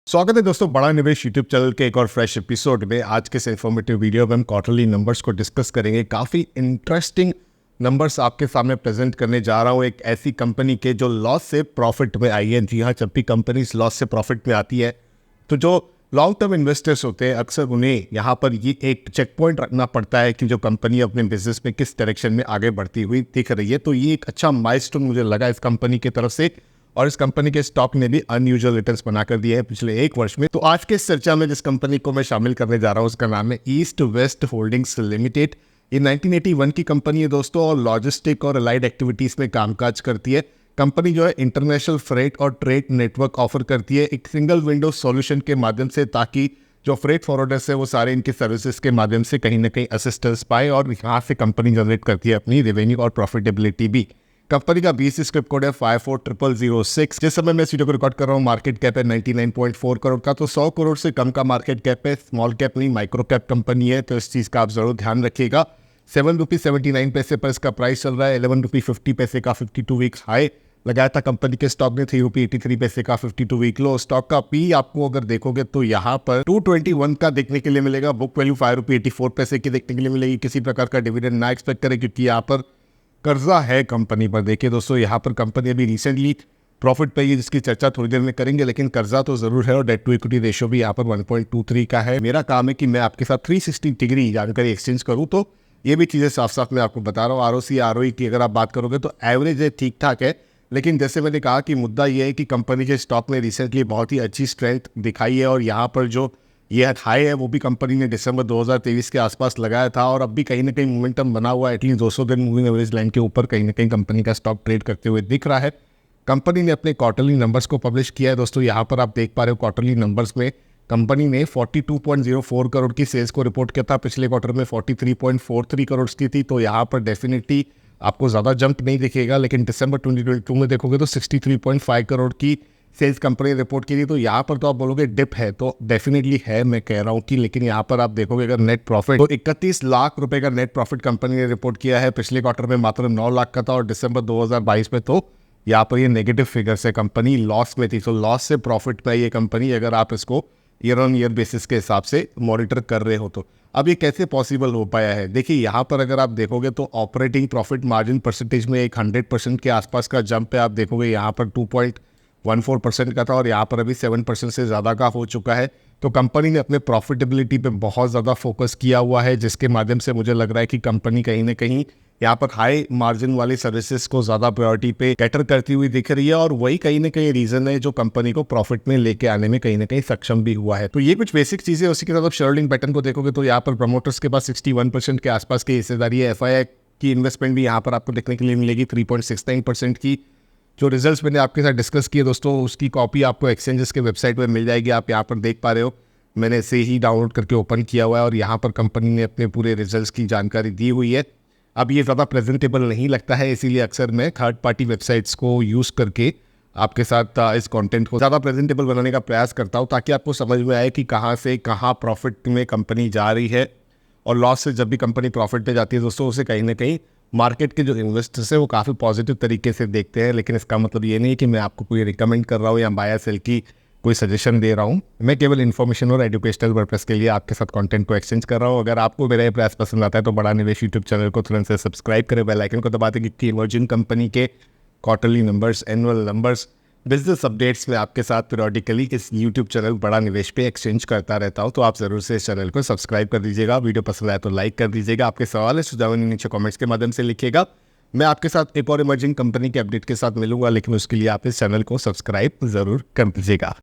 स्वागत है दोस्तों बड़ा निवेश यूट्यूब चैनल के एक और फ्रेश एपिसोड में। आज के इस इन्फॉर्मेटिव वीडियो में हम क्वार्टरली नंबर्स को डिस्कस करेंगे। काफ़ी इंटरेस्टिंग नंबर्स आपके सामने प्रेजेंट करने जा रहा हूँ एक ऐसी कंपनी के जो लॉस से प्रॉफिट में आई है। जी हाँ, जब भी कंपनी लॉस से प्रॉफिट में आती है तो जो लॉन्ग टर्म इन्वेस्टर्स होते हैं अक्सर उन्हें यहाँ पर ये एक चेक पॉइंट रखना पड़ता है कि जो कंपनी अपने बिजनेस में किस डायरेक्शन में आगे बढ़ती हुई दिख रही है। तो ये एक अच्छा माइलस्टोन मुझे लगा इस कंपनी की तरफ से, और इस कंपनी के स्टॉक ने भी अनयूजुअल रिटर्न्स बनाकर दिए हैं पिछले एक वर्ष में। तो आज के इस चर्चा में जिस कंपनी को मैं शामिल करने जा रहा हूँ उसका नाम है ईस्ट वेस्ट होल्डिंग्स लिमिटेड। ये 1981 की कंपनी है दोस्तों, और लॉजिस्टिक और अलाइड एक्टिविटीज में कामकाज करती है। कंपनी जो है इंटरनेशनल फ्रेट और ट्रेड नेटवर्क ऑफर करती है एक सिंगल विंडो सॉल्यूशन के माध्यम से, ताकि जो फ्रेट फॉरवर्डर्स है वो सारे इनके सर्विसेज के माध्यम से कहीं ना कहीं असिस्टेंस पाए, और यहाँ से कंपनी जनरेट करती है अपनी रेवेन्यू और प्रॉफिटेबिलिटी भी। कंपनी का बीसी स्क्रिप्ट कोड है 54006। जिस समय मैं इस वीडियो को रिकॉर्ड कर रहा हूँ मार्केट कैप है 99.4 करोड़ का। तो 100 करोड़ से कम का मार्केट कैप है, स्मॉल कैप नहीं माइक्रो कैप कंपनी है, तो इस चीज़ का आप जरूर ध्यान रखिएगा। ₹7.79 पर इसका प्राइस चल रहा है। ₹11.50 का 52 वीक्स हाई लगाया था कंपनी के स्टॉक ने। ₹3.83 का 52 वीक लो। स्टॉक का पी आपको अगर देखोगे तो यहाँ पर 221 का देखने के लिए मिलेगा। बुक वैल्यू ₹5.84 की देखने के लिए मिलेगी। किसी प्रकार का डिविडेंड ना एक्सपेक्ट करें क्योंकि यहाँ पर कर्जा है कंपनी पर। देखिए दोस्तों, यहाँ पर कंपनी अभी रिसेंटली प्रॉफिट पे है जिसकी चर्चा थोड़ी देर में करेंगे, लेकिन कर्जा तो जरूर है, और डेट टू इक्विटी रेशियो भी यहाँ पर 1.23 का है। मेरा काम है कि मैं आपके साथ 360 डिग्री जानकारी एक्सचेंज करूँ, तो ये भी चीज़ें साफ साफ मैं आपको बता रहा हूँ। आरओसी आरओई की अगर आप बात करोगे तो एवरेज है, ठीक ठाक है, लेकिन जैसे मैंने कहा कि मुद्दा ये है कि कंपनी के स्टॉक में रिसेंटली बहुत ही अच्छी स्ट्रेंथ दिखाई है, और यहाँ पर जो ये हाई है वो भी कंपनी ने दिसंबर 2023 के आसपास लगाया था, और अब भी कहीं ना कहीं मोमेंटम बना हुआ है। एटलीस्ट 200 दिन मूविंग एवरेज लाइन के ऊपर कहीं ना कहीं कंपनी का स्टॉक ट्रेड करते हुए दिख रहा है। कंपनी ने अपने क्वार्टरली नंबर्स को पब्लिश किया है दोस्तों। यहाँ पर आप देख पा रहे हो क्वार्टरली नंबर्स में कंपनी ने 42.04 करोड़ की सेल्स को रिपोर्ट किया था। पिछले क्वार्टर में 43.43 करोड़ की थी, तो यहाँ पर डेफिनेटली आपको ज़्यादा जंप नहीं दिखेगा, लेकिन दिसंबर 2022 में देखोगे तो 63.5 करोड़ की सेल्स कंपनी रिपोर्ट की थी। तो यहाँ पर तो आप बोलोगे डिप है, तो डेफिनेटली है, मैं कह रहा हूँ कि, लेकिन यहाँ पर आप देखोगे अगर नेट प्रॉफिट तो 31 लाख रुपए का नेट प्रॉफिट कंपनी ने रिपोर्ट किया है। पिछले क्वार्टर में मात्र 9 लाख का था, और दिसंबर 2022 में तो यहाँ पर ये नेगेटिव फिगर से कंपनी लॉस में थी। तो लॉस से प्रॉफिट में ये कंपनी, अगर आप इसको ईयर ऑन ईयर बेसिस के हिसाब से मॉनिटर कर रहे हो तो अब ये कैसे पॉसिबल हो पाया है। देखिए यहाँ पर अगर आप देखोगे तो ऑपरेटिंग प्रॉफिट मार्जिन परसेंटेज में एक 100% के आसपास का जंप है। आप देखोगे यहाँ पर 2.14% का था, और यहाँ पर अभी 7% से ज़्यादा का हो चुका है। तो कंपनी ने अपने प्रॉफिटेबिलिटी पे बहुत ज़्यादा फोकस किया हुआ है, जिसके माध्यम से मुझे लग रहा है कि कंपनी कहीं ना कहीं यहाँ पर हाई मार्जिन वाली सर्विसेज को ज़्यादा प्रायोरिटी पे कैटर करती हुई दिख रही है, और वही कहीं ना कहीं रीज़न है जो कंपनी को प्रॉफिट में लेके आने में कहीं ना कहीं सक्षम भी हुआ है। तो ये कुछ बेसिक चीज़ें। उसी के साथ आप शेयरहोल्डिंग पैटर्न को देखोगे तो यहाँ पर प्रमोटर्स के पास 61% के आसपास की हिस्सेदारी है। एफआईआई की इन्वेस्टमेंट भी यहाँ पर आपको देखने के लिए मिलेगी 3.69% की। जो रिजल्ट्स मैंने आपके साथ डिस्कस किए दोस्तों, उसकी कॉपी आपको एक्सचेंजेस के वेबसाइट पर मिल जाएगी। आप यहाँ पर देख पा रहे हो, मैंने इसे ही डाउनलोड करके ओपन किया हुआ है, और यहाँ पर कंपनी ने अपने पूरे रिजल्ट्स की जानकारी दी हुई है। अब ये ज़्यादा प्रेजेंटेबल नहीं लगता है, इसीलिए अक्सर मैं थर्ड पार्टी वेबसाइट्स को यूज़ करके आपके साथ इस कंटेंट को ज़्यादा प्रेजेंटेबल बनाने का प्रयास करता हूँ, ताकि आपको समझ में आए कि कहाँ से कहाँ प्रॉफिट में कंपनी जा रही है, और लॉस से जब भी कंपनी प्रॉफिट पे जाती है दोस्तों उसे कहीं ना कहीं मार्केट के जो इन्वेस्टर्स है वो काफ़ी पॉजिटिव तरीके से देखते हैं। लेकिन इसका मतलब ये नहीं कि मैं आपको कोई रिकमेंड कर रहा हूँ या बाय सेल की कोई सजेशन दे रहा हूँ। मैं केवल इन्फॉर्मेशन और एजुकेशनल पर्पस के लिए आपके साथ कंटेंट को एक्सचेंज कर रहा हूँ। अगर आपको मेरा ये प्रयास पसंद आता है तो बड़ा निवेश यूट्यूब चैनल को तुरंत से सब्सक्राइब करें, बेल आइकन को दबा दें कि इमर्जिंग कंपनी के quarterly numbers, annual numbers, business updates में आपके साथ पीरियडिकली इस यूट्यूब चैनल बड़ा निवेश पे एक्सचेंज करता रहता हूँ। तो आप जरूर से इस चैनल को सब्सक्राइब कर दीजिएगा। वीडियो पसंद आए तो लाइक कर दीजिएगा। आपके सवाल है सुझाव नीचे कमेंट्स के माध्यम से लिखिएगा। मैं आपके साथ एक और इमर्जिंग कंपनी के अपडेट के साथ मिलूंगा, लेकिन उसके लिए आप इस चैनल को सब्सक्राइब जरूर कर दीजिएगा।